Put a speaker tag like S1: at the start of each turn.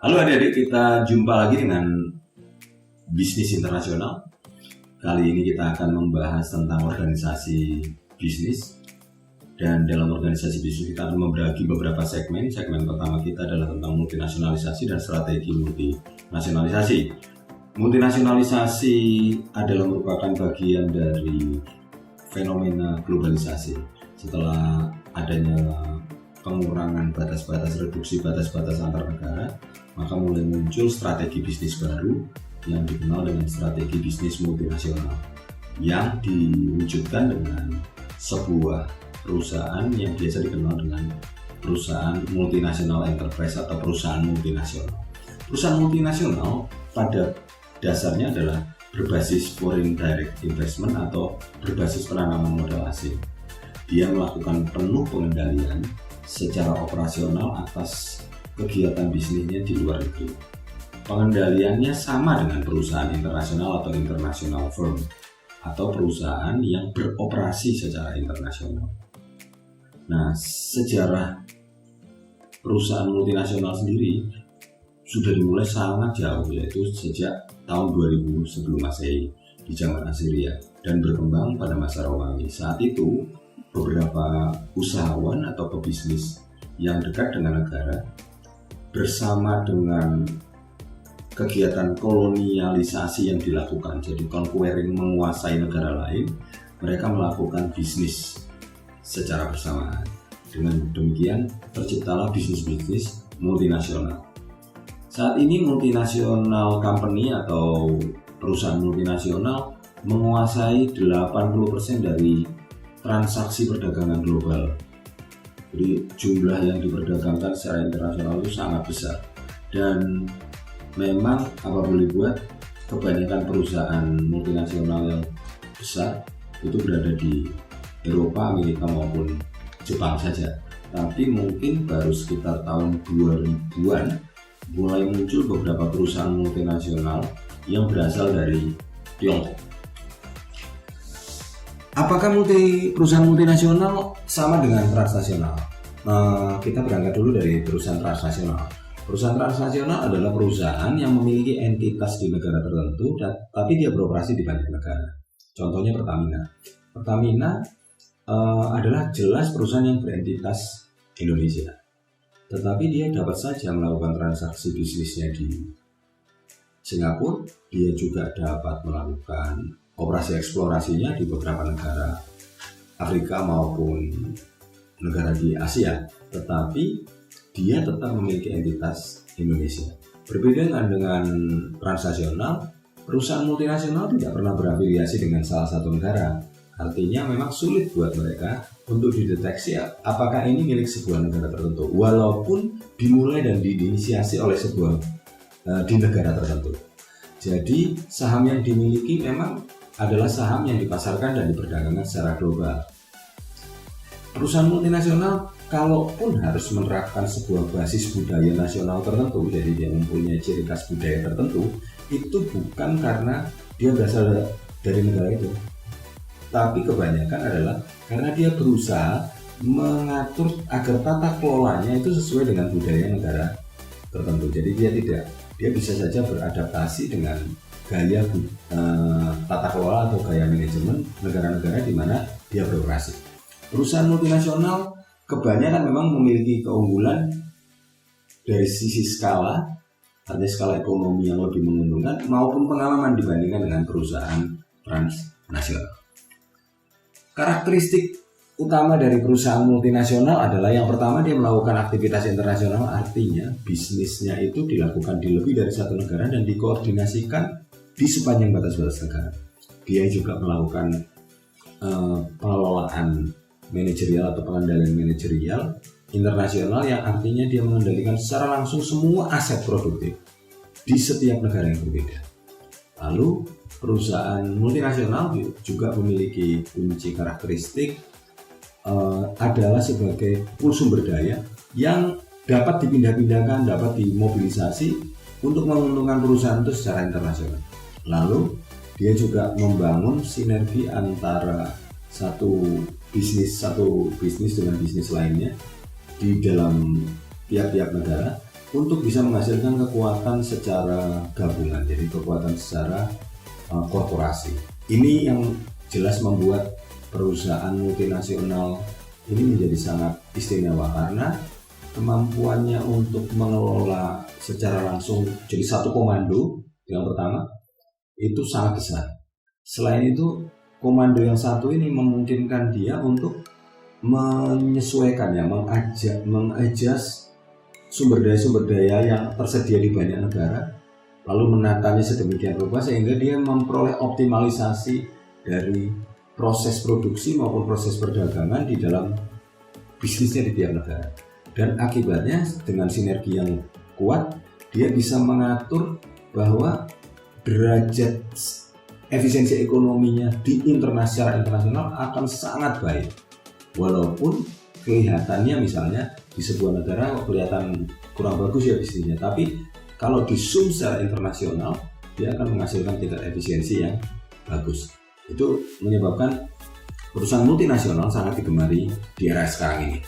S1: Halo adik-adik, kita jumpa lagi dengan bisnis internasional. Kali ini kita akan membahas tentang organisasi bisnis. Dan dalam organisasi bisnis kita akan membagi beberapa segmen. Segmen pertama kita adalah tentang multinasionalisasi dan strategi multinasionalisasi. Multinasionalisasi adalah merupakan bagian dari fenomena globalisasi. Setelah adanya pengurangan batas-batas, reduksi batas-batas antar negara, maka mulai muncul strategi bisnis baru yang dikenal dengan strategi bisnis multinasional yang diwujudkan dengan sebuah perusahaan yang biasa dikenal dengan perusahaan multinasional enterprise atau perusahaan multinasional. Perusahaan multinasional pada dasarnya adalah berbasis foreign direct investment atau berbasis penanaman modal asing. Dia melakukan penuh pengendalian secara operasional atas kegiatan bisnisnya di luar negeri. Pengendaliannya sama dengan perusahaan internasional atau international firm atau perusahaan yang beroperasi secara internasional. Nah, sejarah perusahaan multinasional sendiri sudah dimulai sangat jauh, yaitu sejak tahun 2000 sebelum Masehi di zaman Assyria dan berkembang pada masa Romawi. Saat itu, beberapa usahawan atau pebisnis yang dekat dengan negara bersama dengan kegiatan kolonialisasi yang dilakukan, jadi conquering, menguasai negara lain, mereka melakukan bisnis secara bersamaan. Dengan demikian terciptalah bisnis-bisnis multinasional. Saat ini multinasional company atau perusahaan multinasional menguasai 80% dari transaksi perdagangan global. Jadi jumlah yang diperdagangkan secara internasional itu sangat besar. Dan memang apa boleh buat, kebanyakan perusahaan multinasional yang besar itu berada di Eropa, Amerika maupun Jepang saja. Tapi mungkin baru sekitar tahun 2000-an mulai muncul beberapa perusahaan multinasional yang berasal dari Tiongkok. Apakah perusahaan multinasional sama dengan transnasional? Kita berangkat dulu dari perusahaan transnasional. Perusahaan transnasional adalah perusahaan yang memiliki entitas di negara tertentu, tapi dia beroperasi di banyak negara. Contohnya Pertamina. Pertamina adalah jelas perusahaan yang berentitas Indonesia, tetapi dia dapat saja melakukan transaksi bisnisnya di Singapura. Dia juga dapat melakukan operasi eksplorasinya di beberapa negara Afrika maupun negara di Asia, tetapi dia tetap memiliki entitas Indonesia. Berbeda dengan transnasional, perusahaan multinasional tidak pernah berafiliasi dengan salah satu negara. Artinya memang sulit buat mereka untuk dideteksi apakah ini milik sebuah negara tertentu, walaupun dimulai dan diinisiasi oleh di negara tertentu. Jadi saham yang dimiliki memang adalah saham yang dipasarkan dan diperdagangkan secara global. Perusahaan multinasional kalaupun harus menerapkan sebuah basis budaya nasional tertentu, jadi dia mempunyai ciri khas budaya tertentu, itu bukan karena dia berasal dari negara itu, tapi kebanyakan adalah karena dia berusaha mengatur agar tata kelolanya itu sesuai dengan budaya negara tertentu. Jadi dia bisa saja beradaptasi dengan gaya tata kelola atau gaya manajemen negara-negara di mana dia beroperasi. Perusahaan multinasional kebanyakan memang memiliki keunggulan dari sisi skala, artinya skala ekonomi yang lebih menguntungkan, maupun pengalaman dibandingkan dengan perusahaan transnasional. Karakteristik utama dari perusahaan multinasional adalah yang pertama, dia melakukan aktivitas internasional, artinya bisnisnya itu dilakukan di lebih dari satu negara dan dikoordinasikan di sepanjang batas-batas negara. Dia juga melakukan pengelolaan manajerial atau pengendalian manajerial internasional, yang artinya dia mengendalikan secara langsung semua aset produktif di setiap negara yang berbeda. Lalu perusahaan multinasional juga memiliki kunci karakteristik adalah sebagai pool sumber daya yang dapat dipindah-pindahkan, dapat dimobilisasi untuk menguntungkan perusahaan itu secara internasional. Lalu dia juga membangun sinergi antara satu bisnis dengan bisnis lainnya di dalam tiap-tiap negara untuk bisa menghasilkan kekuatan secara gabungan, jadi kekuatan secara korporasi. Ini yang jelas membuat perusahaan multinasional ini menjadi sangat istimewa karena kemampuannya untuk mengelola secara langsung jadi satu komando yang pertama itu sangat besar. Selain itu, komando yang satu ini memungkinkan dia untuk menyesuaikan ya, mengadjust sumber daya yang tersedia di banyak negara, lalu menatanya sedemikian rupa sehingga dia memperoleh optimalisasi dari proses produksi maupun proses perdagangan di dalam bisnisnya di tiap negara. Dan akibatnya dengan sinergi yang kuat, dia bisa mengatur bahwa derajat efisiensi ekonominya di secara internasional akan sangat baik. Walaupun kelihatannya misalnya di sebuah negara kelihatan kurang bagus ya bisnisnya, tapi kalau di zoom secara internasional dia akan menghasilkan tingkat efisiensi yang bagus. Itu menyebabkan perusahaan multinasional sangat digemari di era sekarang ini.